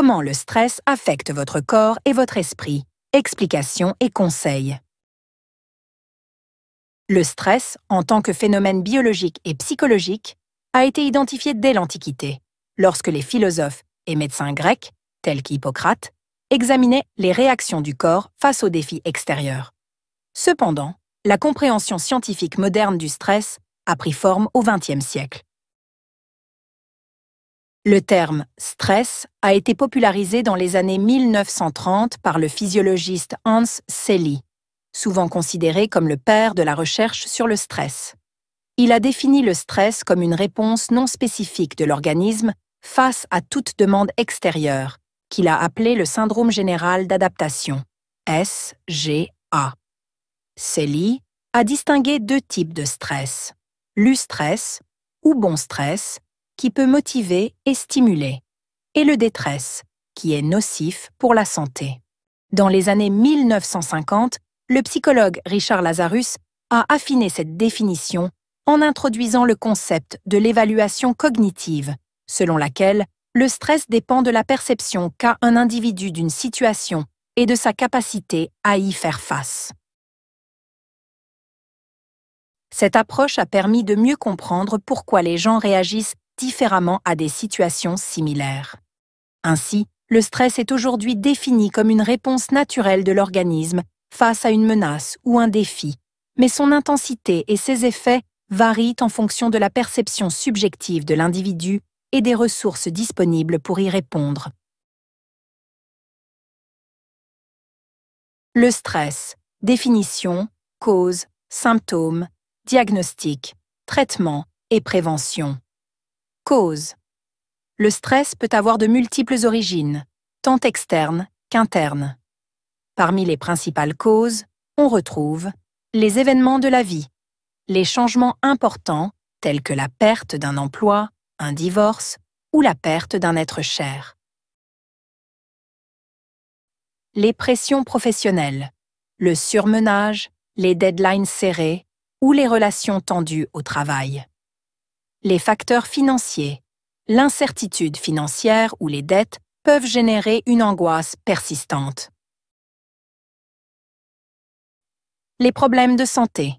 Comment le stress affecte votre corps et votre esprit? Explications et conseils. Le stress, en tant que phénomène biologique et psychologique, a été identifié dès l'Antiquité, lorsque les philosophes et médecins grecs, tels qu'Hippocrate, examinaient les réactions du corps face aux défis extérieurs. Cependant, la compréhension scientifique moderne du stress a pris forme au XXe siècle. Le terme « stress » a été popularisé dans les années 1930 par le physiologiste Hans Selye, souvent considéré comme le père de la recherche sur le stress. Il a défini le stress comme une réponse non spécifique de l'organisme face à toute demande extérieure, qu'il a appelé le syndrome général d'adaptation, SGA. Selye a distingué deux types de stress, l'eustress ou bon stress, qui peut motiver et stimuler, et le détresse, qui est nocif pour la santé. Dans les années 1950, le psychologue Richard Lazarus a affiné cette définition en introduisant le concept de l'évaluation cognitive, selon laquelle le stress dépend de la perception qu'a un individu d'une situation et de sa capacité à y faire face. Cette approche a permis de mieux comprendre pourquoi les gens réagissent différemment à des situations similaires. Ainsi, le stress est aujourd'hui défini comme une réponse naturelle de l'organisme face à une menace ou un défi, mais son intensité et ses effets varient en fonction de la perception subjective de l'individu et des ressources disponibles pour y répondre. Le stress, définition, cause, symptômes, diagnostic, traitement et prévention. Cause. Le stress peut avoir de multiples origines, tant externes qu'internes. Parmi les principales causes, on retrouve les événements de la vie, les changements importants tels que la perte d'un emploi, un divorce ou la perte d'un être cher. Les pressions professionnelles, le surmenage, les deadlines serrés ou les relations tendues au travail. Les facteurs financiers, l'incertitude financière ou les dettes peuvent générer une angoisse persistante. Les problèmes de santé.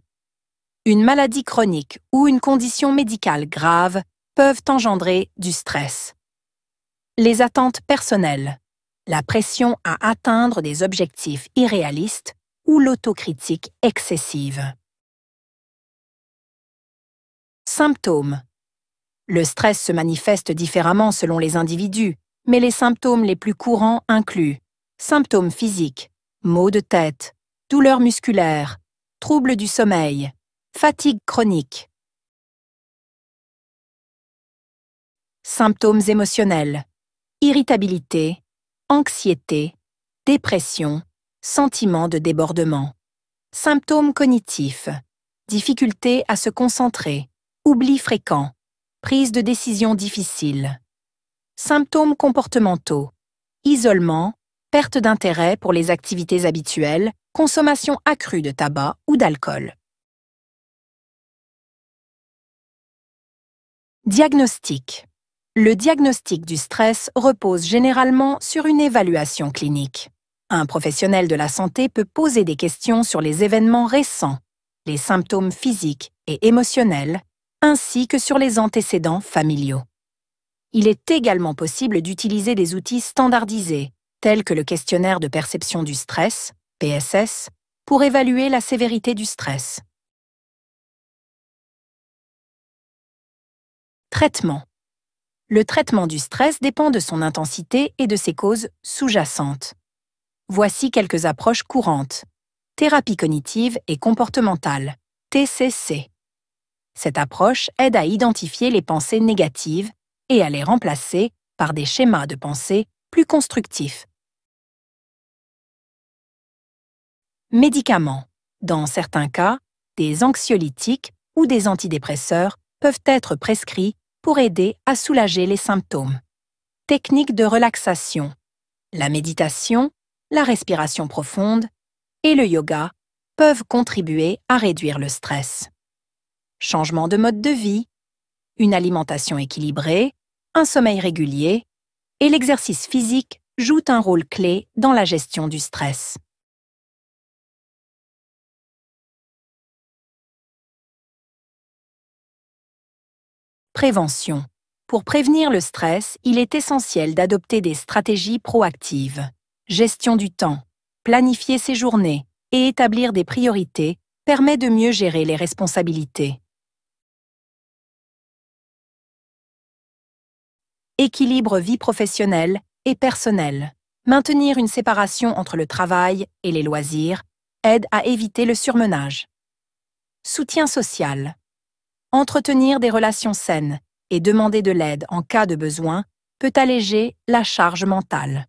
Une maladie chronique ou une condition médicale grave peuvent engendrer du stress. Les attentes personnelles, la pression à atteindre des objectifs irréalistes ou l'autocritique excessive. Symptômes. Le stress se manifeste différemment selon les individus, mais les symptômes les plus courants incluent symptômes physiques, maux de tête, douleurs musculaires, troubles du sommeil, fatigue chronique. Symptômes émotionnels, irritabilité, anxiété, dépression, sentiment de débordement. Symptômes cognitifs, difficulté à se concentrer, oubli fréquent, prise de décision difficile. Symptômes comportementaux, isolement, perte d'intérêt pour les activités habituelles, consommation accrue de tabac ou d'alcool. Diagnostic. Le diagnostic du stress repose généralement sur une évaluation clinique. Un professionnel de la santé peut poser des questions sur les événements récents, les symptômes physiques et émotionnels, ainsi que sur les antécédents familiaux. Il est également possible d'utiliser des outils standardisés, tels que le questionnaire de perception du stress, PSS, pour évaluer la sévérité du stress. Traitement. Le traitement du stress dépend de son intensité et de ses causes sous-jacentes. Voici quelques approches courantes. Thérapie cognitive et comportementale, TCC. Cette approche aide à identifier les pensées négatives et à les remplacer par des schémas de pensée plus constructifs. Médicaments. Dans certains cas, des anxiolytiques ou des antidépresseurs peuvent être prescrits pour aider à soulager les symptômes. Techniques de relaxation. La méditation, la respiration profonde et le yoga peuvent contribuer à réduire le stress. Changement de mode de vie, une alimentation équilibrée, un sommeil régulier, et l'exercice physique joue un rôle clé dans la gestion du stress. Prévention. Pour prévenir le stress, il est essentiel d'adopter des stratégies proactives. Gestion du temps, planifier ses journées et établir des priorités permet de mieux gérer les responsabilités. Équilibre vie professionnelle et personnelle. Maintenir une séparation entre le travail et les loisirs aide à éviter le surmenage. Soutien social. Entretenir des relations saines et demander de l'aide en cas de besoin peut alléger la charge mentale.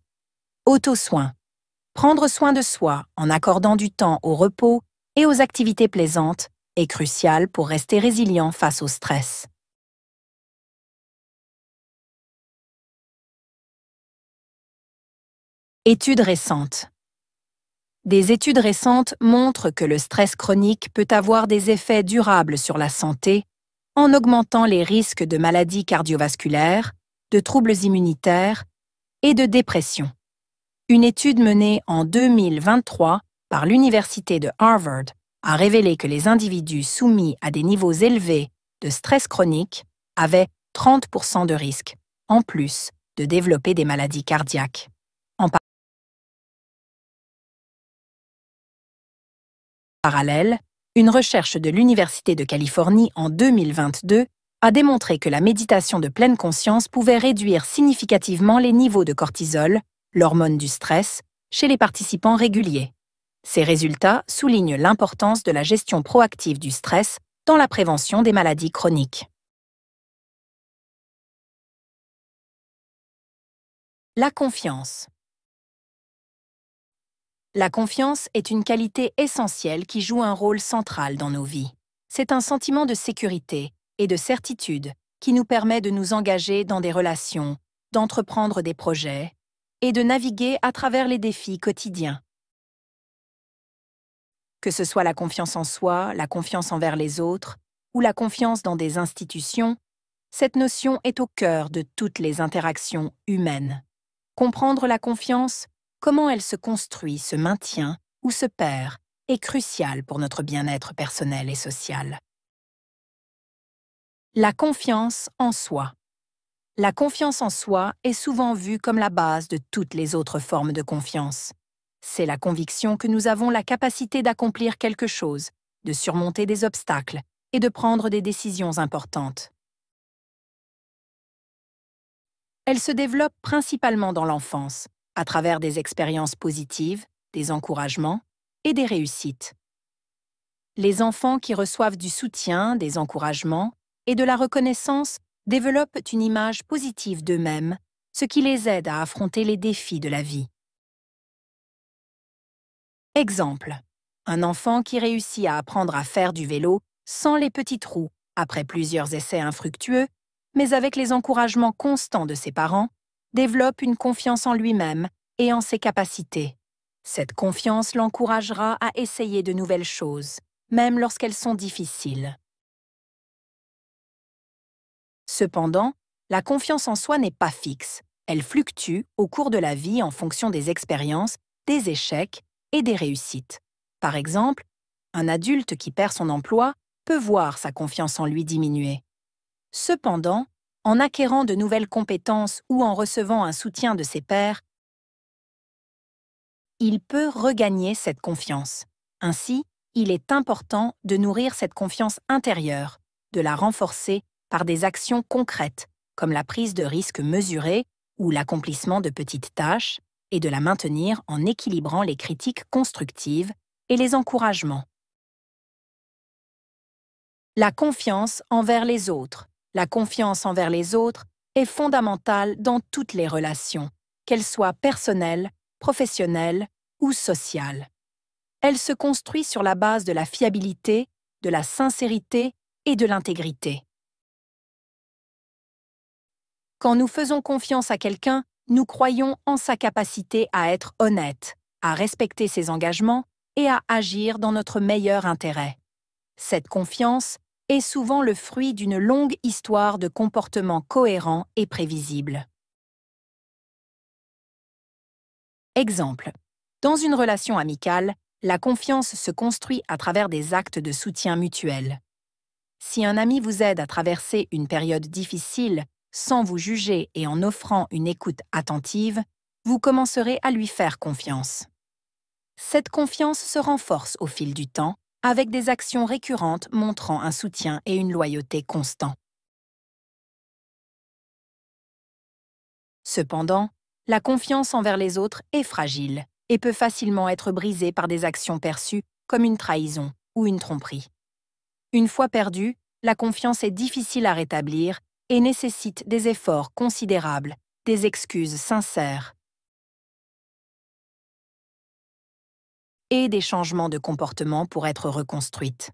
Auto-soin. Prendre soin de soi en accordant du temps au repos et aux activités plaisantes est crucial pour rester résilient face au stress. Études récentes. Des études récentes montrent que le stress chronique peut avoir des effets durables sur la santé en augmentant les risques de maladies cardiovasculaires, de troubles immunitaires et de dépression. Une étude menée en 2023 par l'Université de Harvard a révélé que les individus soumis à des niveaux élevés de stress chronique avaient 30% de risque, en plus de développer des maladies cardiaques. En parallèle, une recherche de l'Université de Californie en 2022 a démontré que la méditation de pleine conscience pouvait réduire significativement les niveaux de cortisol, l'hormone du stress, chez les participants réguliers. Ces résultats soulignent l'importance de la gestion proactive du stress dans la prévention des maladies chroniques. La confiance. La confiance est une qualité essentielle qui joue un rôle central dans nos vies. C'est un sentiment de sécurité et de certitude qui nous permet de nous engager dans des relations, d'entreprendre des projets et de naviguer à travers les défis quotidiens. Que ce soit la confiance en soi, la confiance envers les autres ou la confiance dans des institutions, cette notion est au cœur de toutes les interactions humaines. Comprendre la confiance, comment elle se construit, se maintient ou se perd, est crucial pour notre bien-être personnel et social. La confiance en soi. La confiance en soi est souvent vue comme la base de toutes les autres formes de confiance. C'est la conviction que nous avons la capacité d'accomplir quelque chose, de surmonter des obstacles et de prendre des décisions importantes. Elle se développe principalement dans l'enfance, à travers des expériences positives, des encouragements et des réussites. Les enfants qui reçoivent du soutien, des encouragements et de la reconnaissance développent une image positive d'eux-mêmes, ce qui les aide à affronter les défis de la vie. Exemple. Un enfant qui réussit à apprendre à faire du vélo sans les petites roues après plusieurs essais infructueux, mais avec les encouragements constants de ses parents, développe une confiance en lui-même et en ses capacités. Cette confiance l'encouragera à essayer de nouvelles choses, même lorsqu'elles sont difficiles. Cependant, la confiance en soi n'est pas fixe. Elle fluctue au cours de la vie en fonction des expériences, des échecs et des réussites. Par exemple, un adulte qui perd son emploi peut voir sa confiance en lui diminuer. Cependant, en acquérant de nouvelles compétences ou en recevant un soutien de ses pairs, il peut regagner cette confiance. Ainsi, il est important de nourrir cette confiance intérieure, de la renforcer par des actions concrètes, comme la prise de risques mesurés ou l'accomplissement de petites tâches, et de la maintenir en équilibrant les critiques constructives et les encouragements. La confiance envers les autres. La confiance envers les autres est fondamentale dans toutes les relations, qu'elles soient personnelles, professionnelles ou sociales. Elle se construit sur la base de la fiabilité, de la sincérité et de l'intégrité. Quand nous faisons confiance à quelqu'un, nous croyons en sa capacité à être honnête, à respecter ses engagements et à agir dans notre meilleur intérêt. Cette confiance est souvent le fruit d'une longue histoire de comportements cohérents et prévisibles. Exemple. Dans une relation amicale, la confiance se construit à travers des actes de soutien mutuel. Si un ami vous aide à traverser une période difficile sans vous juger et en offrant une écoute attentive, vous commencerez à lui faire confiance. Cette confiance se renforce au fil du temps avec des actions récurrentes montrant un soutien et une loyauté constants. Cependant, la confiance envers les autres est fragile et peut facilement être brisée par des actions perçues comme une trahison ou une tromperie. Une fois perdue, la confiance est difficile à rétablir et nécessite des efforts considérables, des excuses sincères et des changements de comportement pour être reconstruite.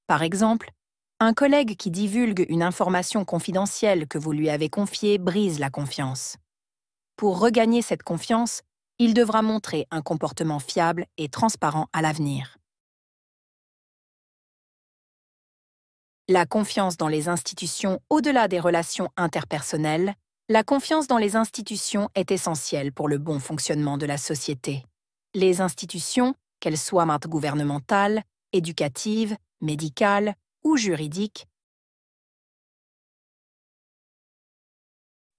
Par exemple, un collègue qui divulgue une information confidentielle que vous lui avez confiée brise la confiance. Pour regagner cette confiance, il devra montrer un comportement fiable et transparent à l'avenir. La confiance dans les institutions au-delà des relations interpersonnelles, la confiance dans les institutions est essentielle pour le bon fonctionnement de la société. Les institutions, qu'elles soient gouvernementales, éducatives, médicales ou juridiques,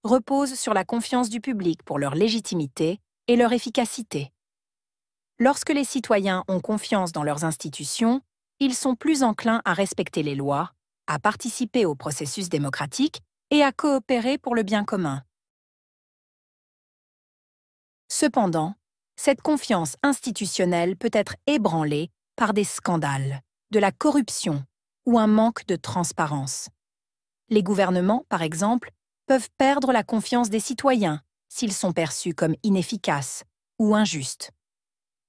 reposent sur la confiance du public pour leur légitimité et leur efficacité. Lorsque les citoyens ont confiance dans leurs institutions, ils sont plus enclins à respecter les lois, à participer au processus démocratique et à coopérer pour le bien commun. Cependant, cette confiance institutionnelle peut être ébranlée par des scandales, de la corruption ou un manque de transparence. Les gouvernements, par exemple, peuvent perdre la confiance des citoyens s'ils sont perçus comme inefficaces ou injustes.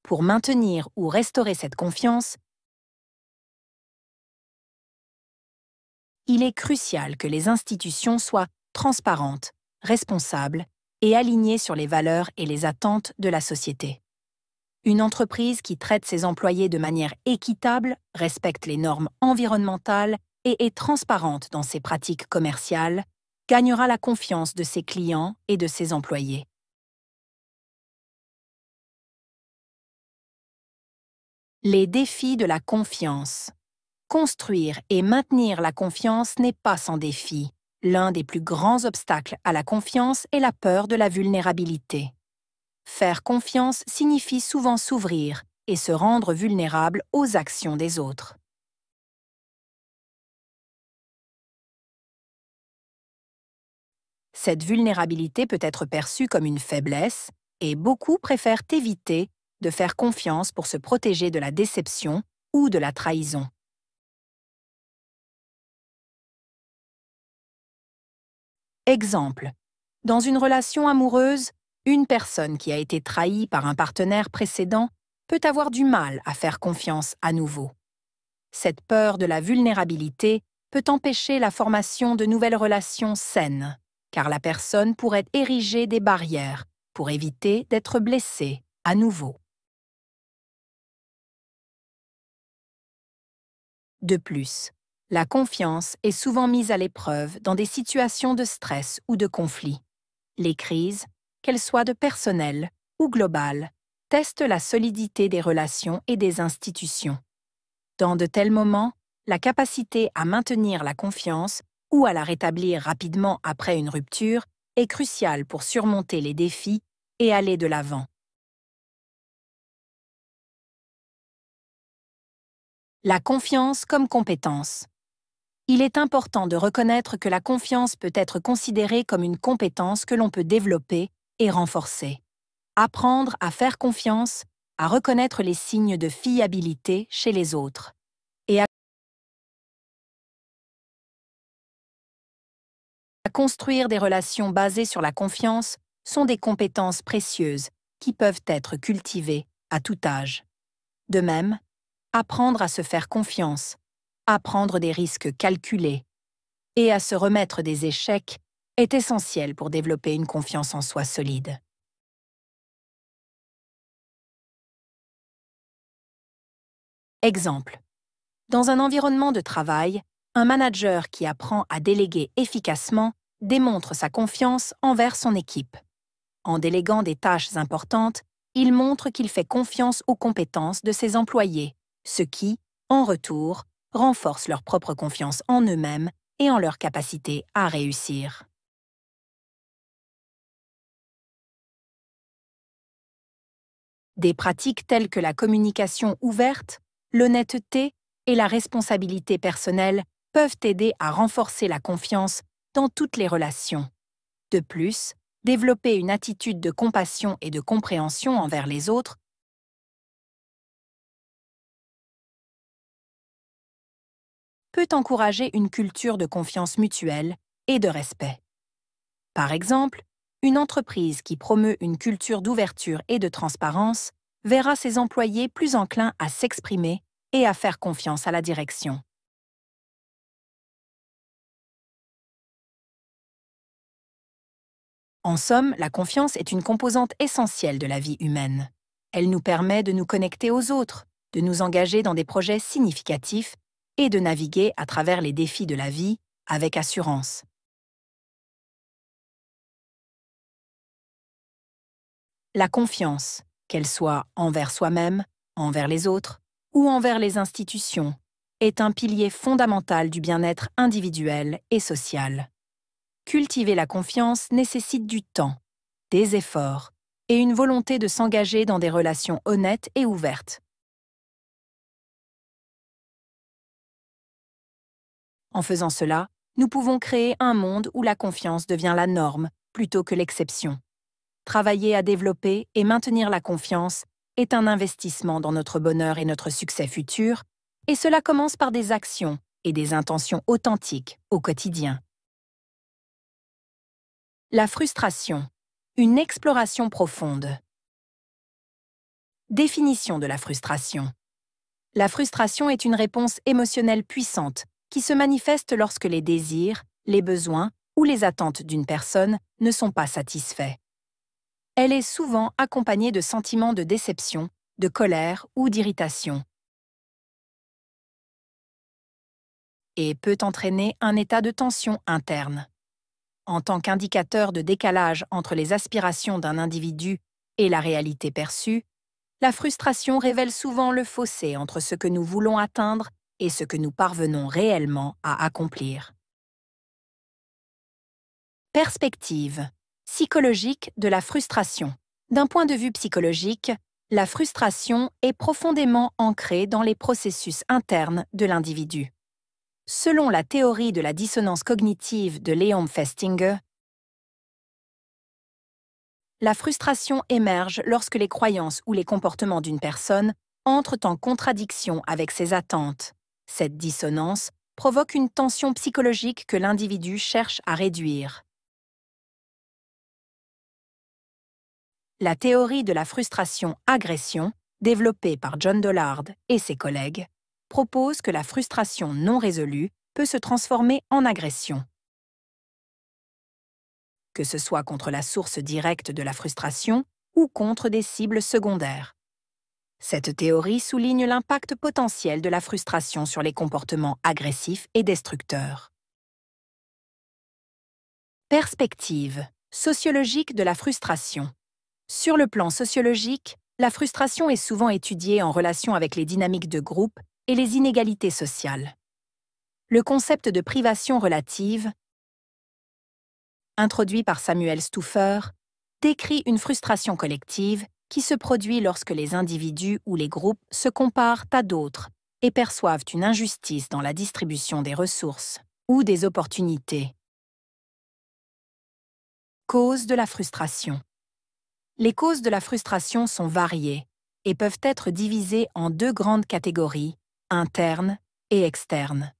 Pour maintenir ou restaurer cette confiance, il est crucial que les institutions soient transparentes, responsables et alignées sur les valeurs et les attentes de la société. Une entreprise qui traite ses employés de manière équitable, respecte les normes environnementales et est transparente dans ses pratiques commerciales, gagnera la confiance de ses clients et de ses employés. Les défis de la confiance. Construire et maintenir la confiance n'est pas sans défi. L'un des plus grands obstacles à la confiance est la peur de la vulnérabilité. Faire confiance signifie souvent s'ouvrir et se rendre vulnérable aux actions des autres. Cette vulnérabilité peut être perçue comme une faiblesse et beaucoup préfèrent éviter de faire confiance pour se protéger de la déception ou de la trahison. Exemple. Dans une relation amoureuse, une personne qui a été trahie par un partenaire précédent peut avoir du mal à faire confiance à nouveau. Cette peur de la vulnérabilité peut empêcher la formation de nouvelles relations saines, car la personne pourrait ériger des barrières pour éviter d'être blessée à nouveau. De plus, la confiance est souvent mise à l'épreuve dans des situations de stress ou de conflit. Les crises, qu'elles soient de personnel ou globales, testent la solidité des relations et des institutions. Dans de tels moments, la capacité à maintenir la confiance ou à la rétablir rapidement après une rupture est cruciale pour surmonter les défis et aller de l'avant. La confiance comme compétence. Il est important de reconnaître que la confiance peut être considérée comme une compétence que l'on peut développer et renforcer. Apprendre à faire confiance, à reconnaître les signes de fiabilité chez les autres et à construire des relations basées sur la confiance sont des compétences précieuses qui peuvent être cultivées à tout âge. De même, apprendre à se faire confiance, à prendre des risques calculés et à se remettre des échecs est essentiel pour développer une confiance en soi solide. Exemple. Dans un environnement de travail, un manager qui apprend à déléguer efficacement démontre sa confiance envers son équipe. En déléguant des tâches importantes, il montre qu'il fait confiance aux compétences de ses employés, ce qui, en retour, renforce leur propre confiance en eux-mêmes et en leur capacité à réussir. Des pratiques telles que la communication ouverte, l'honnêteté et la responsabilité personnelle peuvent aider à renforcer la confiance dans toutes les relations. De plus, développer une attitude de compassion et de compréhension envers les autres peut encourager une culture de confiance mutuelle et de respect. Par exemple, une entreprise qui promeut une culture d'ouverture et de transparence verra ses employés plus enclins à s'exprimer et à faire confiance à la direction. En somme, la confiance est une composante essentielle de la vie humaine. Elle nous permet de nous connecter aux autres, de nous engager dans des projets significatifs et de naviguer à travers les défis de la vie avec assurance. La confiance, qu'elle soit envers soi-même, envers les autres ou envers les institutions, est un pilier fondamental du bien-être individuel et social. Cultiver la confiance nécessite du temps, des efforts et une volonté de s'engager dans des relations honnêtes et ouvertes. En faisant cela, nous pouvons créer un monde où la confiance devient la norme plutôt que l'exception. Travailler à développer et maintenir la confiance est un investissement dans notre bonheur et notre succès futur, et cela commence par des actions et des intentions authentiques au quotidien. La frustration, une exploration profonde. Définition de la frustration. La frustration est une réponse émotionnelle puissante qui se manifeste lorsque les désirs, les besoins ou les attentes d'une personne ne sont pas satisfaits. Elle est souvent accompagnée de sentiments de déception, de colère ou d'irritation, et peut entraîner un état de tension interne. En tant qu'indicateur de décalage entre les aspirations d'un individu et la réalité perçue, la frustration révèle souvent le fossé entre ce que nous voulons atteindre et ce que nous parvenons réellement à accomplir. Perspective psychologique de la frustration. D'un point de vue psychologique, la frustration est profondément ancrée dans les processus internes de l'individu. Selon la théorie de la dissonance cognitive de Léon Festinger, la frustration émerge lorsque les croyances ou les comportements d'une personne entrent en contradiction avec ses attentes. Cette dissonance provoque une tension psychologique que l'individu cherche à réduire. La théorie de la frustration-agression, développée par John Dollard et ses collègues, propose que la frustration non résolue peut se transformer en agression. Que ce soit contre la source directe de la frustration ou contre des cibles secondaires. Cette théorie souligne l'impact potentiel de la frustration sur les comportements agressifs et destructeurs. Perspective sociologique de la frustration. Sur le plan sociologique, la frustration est souvent étudiée en relation avec les dynamiques de groupe et les inégalités sociales. Le concept de privation relative, introduit par Samuel Stuffer, décrit une frustration collective qui se produit lorsque les individus ou les groupes se comparent à d'autres et perçoivent une injustice dans la distribution des ressources ou des opportunités. Causes de la frustration. Les causes de la frustration sont variées et peuvent être divisées en deux grandes catégories, internes et externes.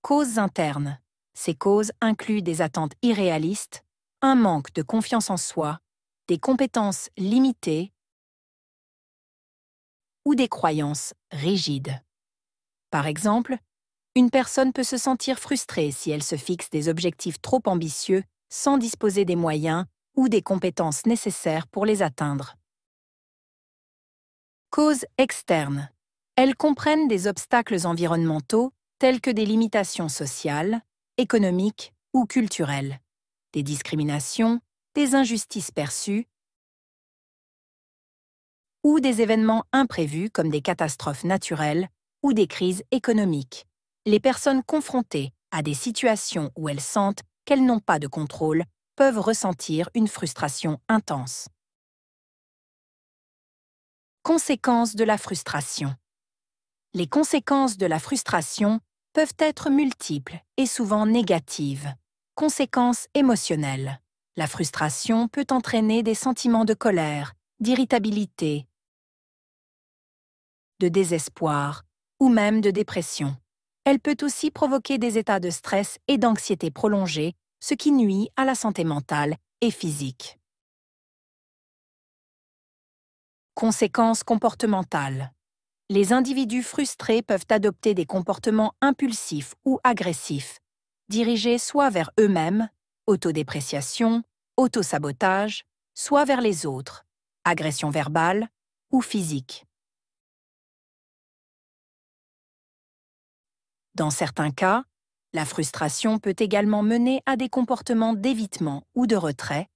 Causes internes. Ces causes incluent des attentes irréalistes, un manque de confiance en soi, des compétences limitées ou des croyances rigides. Par exemple, une personne peut se sentir frustrée si elle se fixe des objectifs trop ambitieux sans disposer des moyens ou des compétences nécessaires pour les atteindre. Causes externes. Elles comprennent des obstacles environnementaux tels que des limitations sociales, économiques ou culturelles, des discriminations, des injustices perçues ou des événements imprévus comme des catastrophes naturelles ou des crises économiques. Les personnes confrontées à des situations où elles sentent qu'elles n'ont pas de contrôle peuvent ressentir une frustration intense. Conséquences de la frustration. Les conséquences de la frustration peuvent être multiples et souvent négatives. Conséquences émotionnelles. La frustration peut entraîner des sentiments de colère, d'irritabilité, de désespoir ou même de dépression. Elle peut aussi provoquer des états de stress et d'anxiété prolongés, ce qui nuit à la santé mentale et physique. Conséquences comportementales. Les individus frustrés peuvent adopter des comportements impulsifs ou agressifs, dirigés soit vers eux-mêmes, autodépréciation, autosabotage, soit vers les autres, agression verbale ou physique. Dans certains cas, la frustration peut également mener à des comportements d'évitement ou de retrait,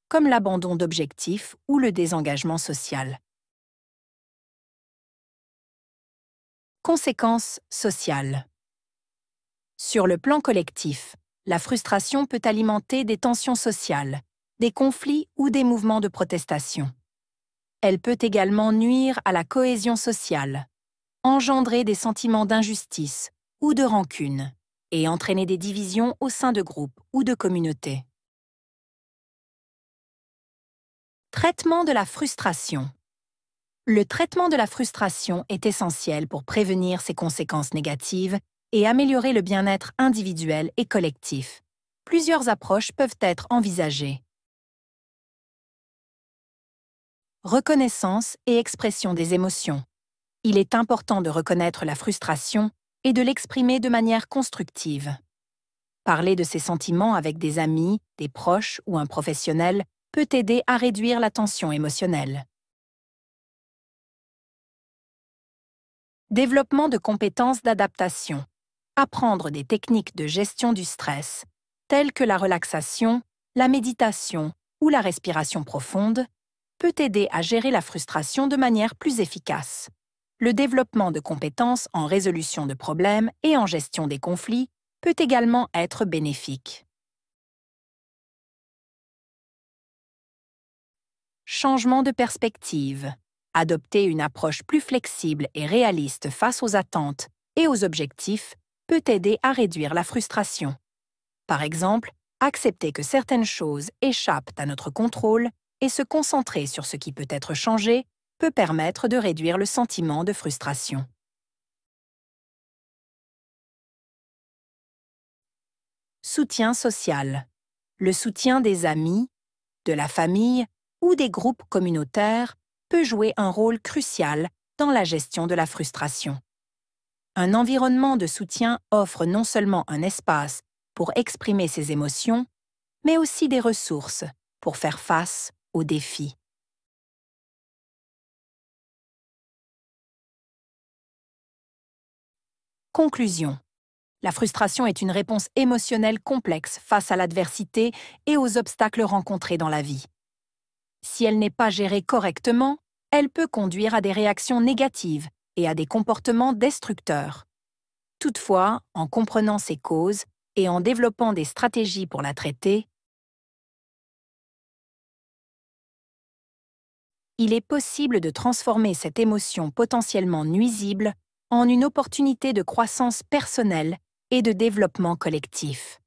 comme l'abandon d'objectifs ou le désengagement social. Conséquences sociales. Sur le plan collectif, la frustration peut alimenter des tensions sociales, des conflits ou des mouvements de protestation. Elle peut également nuire à la cohésion sociale, engendrer des sentiments d'injustice ou de rancune, et entraîner des divisions au sein de groupes ou de communautés. Traitement de la frustration. Le traitement de la frustration est essentiel pour prévenir ses conséquences négatives et améliorer le bien-être individuel et collectif. Plusieurs approches peuvent être envisagées. Reconnaissance et expression des émotions. Il est important de reconnaître la frustration et de l'exprimer de manière constructive. Parler de ses sentiments avec des amis, des proches ou un professionnel peut aider à réduire la tension émotionnelle. Développement de compétences d'adaptation. Apprendre des techniques de gestion du stress, telles que la relaxation, la méditation ou la respiration profonde, peut aider à gérer la frustration de manière plus efficace. Le développement de compétences en résolution de problèmes et en gestion des conflits peut également être bénéfique. Changement de perspective. Adopter une approche plus flexible et réaliste face aux attentes et aux objectifs peut aider à réduire la frustration. Par exemple, accepter que certaines choses échappent à notre contrôle et se concentrer sur ce qui peut être changé peut permettre de réduire le sentiment de frustration. Soutien social. Le soutien des amis, de la famille ou des groupes communautaires peut jouer un rôle crucial dans la gestion de la frustration. Un environnement de soutien offre non seulement un espace pour exprimer ses émotions, mais aussi des ressources pour faire face aux défis. Conclusion. La frustration est une réponse émotionnelle complexe face à l'adversité et aux obstacles rencontrés dans la vie. Si elle n'est pas gérée correctement, elle peut conduire à des réactions négatives et à des comportements destructeurs. Toutefois, en comprenant ses causes et en développant des stratégies pour la traiter, il est possible de transformer cette émotion potentiellement nuisible en une opportunité de croissance personnelle et de développement collectif.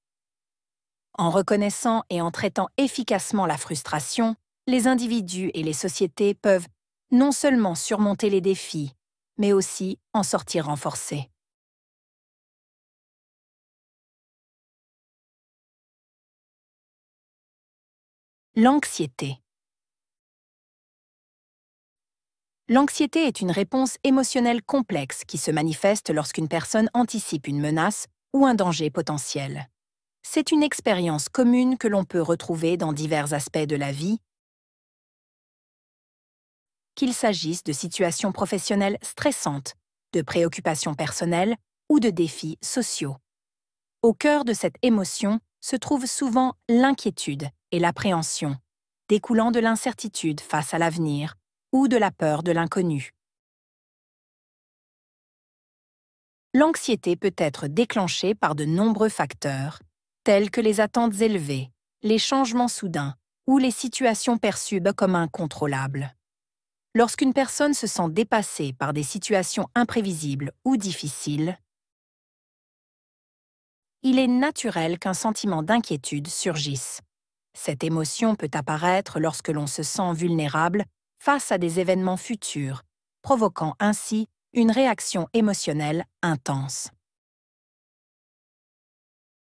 En reconnaissant et en traitant efficacement la frustration, les individus et les sociétés peuvent non seulement surmonter les défis, mais aussi en sortir renforcés. L'anxiété. L'anxiété est une réponse émotionnelle complexe qui se manifeste lorsqu'une personne anticipe une menace ou un danger potentiel. C'est une expérience commune que l'on peut retrouver dans divers aspects de la vie, qu'il s'agisse de situations professionnelles stressantes, de préoccupations personnelles ou de défis sociaux. Au cœur de cette émotion se trouve souvent l'inquiétude et l'appréhension, découlant de l'incertitude face à l'avenir ou de la peur de l'inconnu. L'anxiété peut être déclenchée par de nombreux facteurs, tels que les attentes élevées, les changements soudains ou les situations perçues comme incontrôlables. Lorsqu'une personne se sent dépassée par des situations imprévisibles ou difficiles, il est naturel qu'un sentiment d'inquiétude surgisse. Cette émotion peut apparaître lorsque l'on se sent vulnérable face à des événements futurs, provoquant ainsi une réaction émotionnelle intense.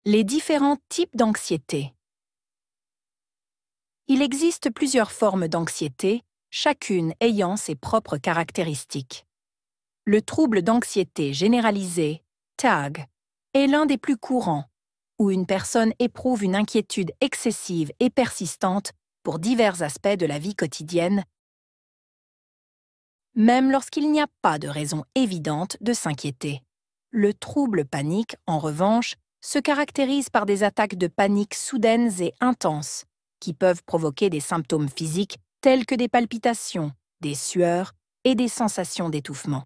Les différents types d'anxiété. Il existe plusieurs formes d'anxiété, chacune ayant ses propres caractéristiques. Le trouble d'anxiété généralisée, TAG, est l'un des plus courants, où une personne éprouve une inquiétude excessive et persistante pour divers aspects de la vie quotidienne, même lorsqu'il n'y a pas de raison évidente de s'inquiéter. Le trouble panique, en revanche, se caractérise par des attaques de panique soudaines et intenses, qui peuvent provoquer des symptômes physiques tels que des palpitations, des sueurs et des sensations d'étouffement.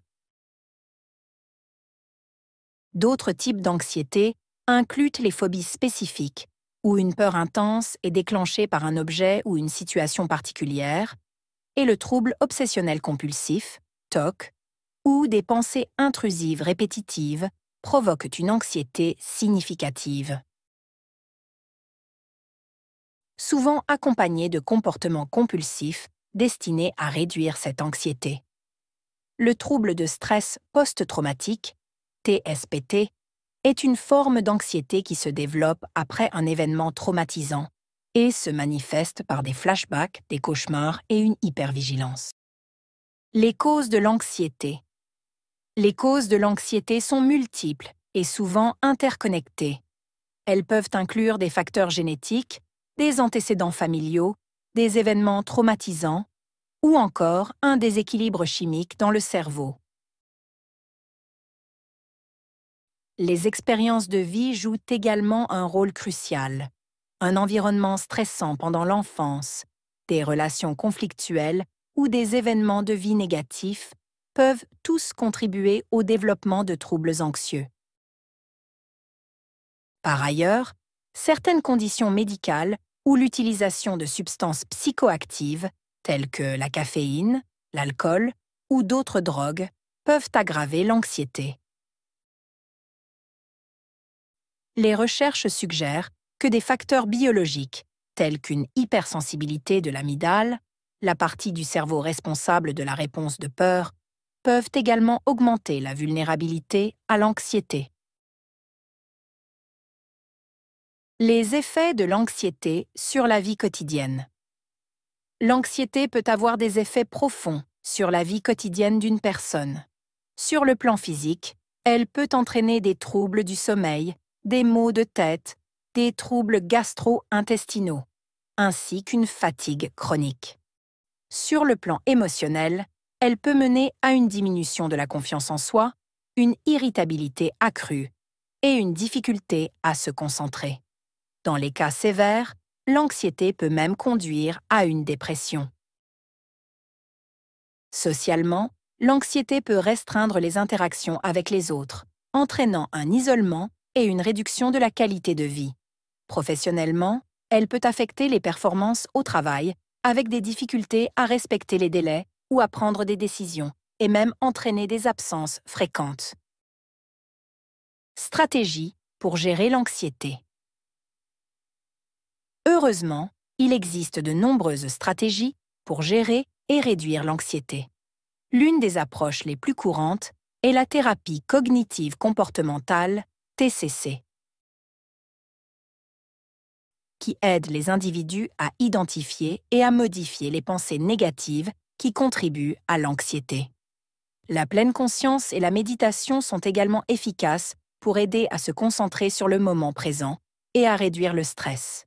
D'autres types d'anxiété incluent les phobies spécifiques, où une peur intense est déclenchée par un objet ou une situation particulière, et le trouble obsessionnel-compulsif, TOC, où des pensées intrusives répétitives provoquent une anxiété significative. Souvent accompagnés de comportements compulsifs destinés à réduire cette anxiété. Le trouble de stress post-traumatique, TSPT, est une forme d'anxiété qui se développe après un événement traumatisant et se manifeste par des flashbacks, des cauchemars et une hypervigilance. Les causes de l'anxiété. Les causes de l'anxiété sont multiples et souvent interconnectées. Elles peuvent inclure des facteurs génétiques, des antécédents familiaux, des événements traumatisants ou encore un déséquilibre chimique dans le cerveau. Les expériences de vie jouent également un rôle crucial. Un environnement stressant pendant l'enfance, des relations conflictuelles ou des événements de vie négatifs peuvent tous contribuer au développement de troubles anxieux. Par ailleurs, certaines conditions médicales ou l'utilisation de substances psychoactives, telles que la caféine, l'alcool ou d'autres drogues, peuvent aggraver l'anxiété. Les recherches suggèrent que des facteurs biologiques, tels qu'une hypersensibilité de l'amygdale, la partie du cerveau responsable de la réponse de peur, peuvent également augmenter la vulnérabilité à l'anxiété. Les effets de l'anxiété sur la vie quotidienne. L'anxiété peut avoir des effets profonds sur la vie quotidienne d'une personne. Sur le plan physique, elle peut entraîner des troubles du sommeil, des maux de tête, des troubles gastro-intestinaux, ainsi qu'une fatigue chronique. Sur le plan émotionnel, elle peut mener à une diminution de la confiance en soi, une irritabilité accrue et une difficulté à se concentrer. Dans les cas sévères, l'anxiété peut même conduire à une dépression. Socialement, l'anxiété peut restreindre les interactions avec les autres, entraînant un isolement et une réduction de la qualité de vie. Professionnellement, elle peut affecter les performances au travail, avec des difficultés à respecter les délais ou à prendre des décisions, et même entraîner des absences fréquentes. Stratégie pour gérer l'anxiété. Heureusement, il existe de nombreuses stratégies pour gérer et réduire l'anxiété. L'une des approches les plus courantes est la thérapie cognitive comportementale, TCC, qui aide les individus à identifier et à modifier les pensées négatives qui contribuent à l'anxiété. La pleine conscience et la méditation sont également efficaces pour aider à se concentrer sur le moment présent et à réduire le stress.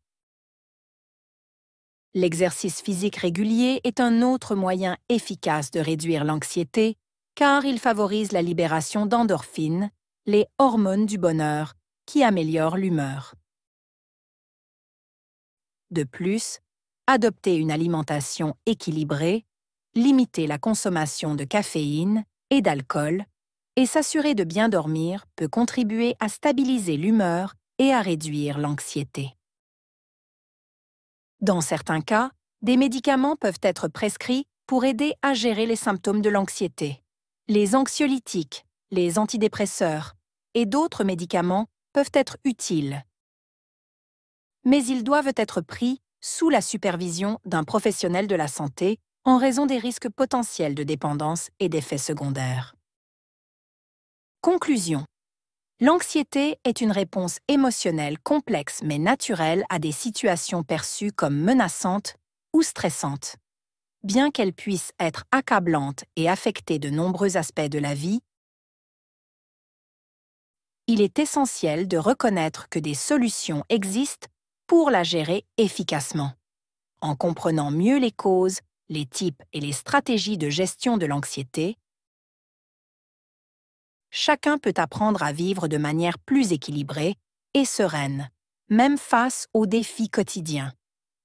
L'exercice physique régulier est un autre moyen efficace de réduire l'anxiété car il favorise la libération d'endorphines, les hormones du bonheur, qui améliorent l'humeur. De plus, adopter une alimentation équilibrée, limiter la consommation de caféine et d'alcool et s'assurer de bien dormir peut contribuer à stabiliser l'humeur et à réduire l'anxiété. Dans certains cas, des médicaments peuvent être prescrits pour aider à gérer les symptômes de l'anxiété. Les anxiolytiques, les antidépresseurs et d'autres médicaments peuvent être utiles. Mais ils doivent être pris sous la supervision d'un professionnel de la santé en raison des risques potentiels de dépendance et d'effets secondaires. Conclusion. L'anxiété est une réponse émotionnelle complexe mais naturelle à des situations perçues comme menaçantes ou stressantes. Bien qu'elle puisse être accablante et affecter de nombreux aspects de la vie, il est essentiel de reconnaître que des solutions existent pour la gérer efficacement. En comprenant mieux les causes, les types et les stratégies de gestion de l'anxiété, chacun peut apprendre à vivre de manière plus équilibrée et sereine, même face aux défis quotidiens.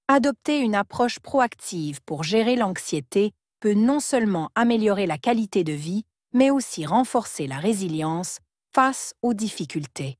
Adopter une approche proactive pour gérer l'anxiété peut non seulement améliorer la qualité de vie, mais aussi renforcer la résilience face aux difficultés.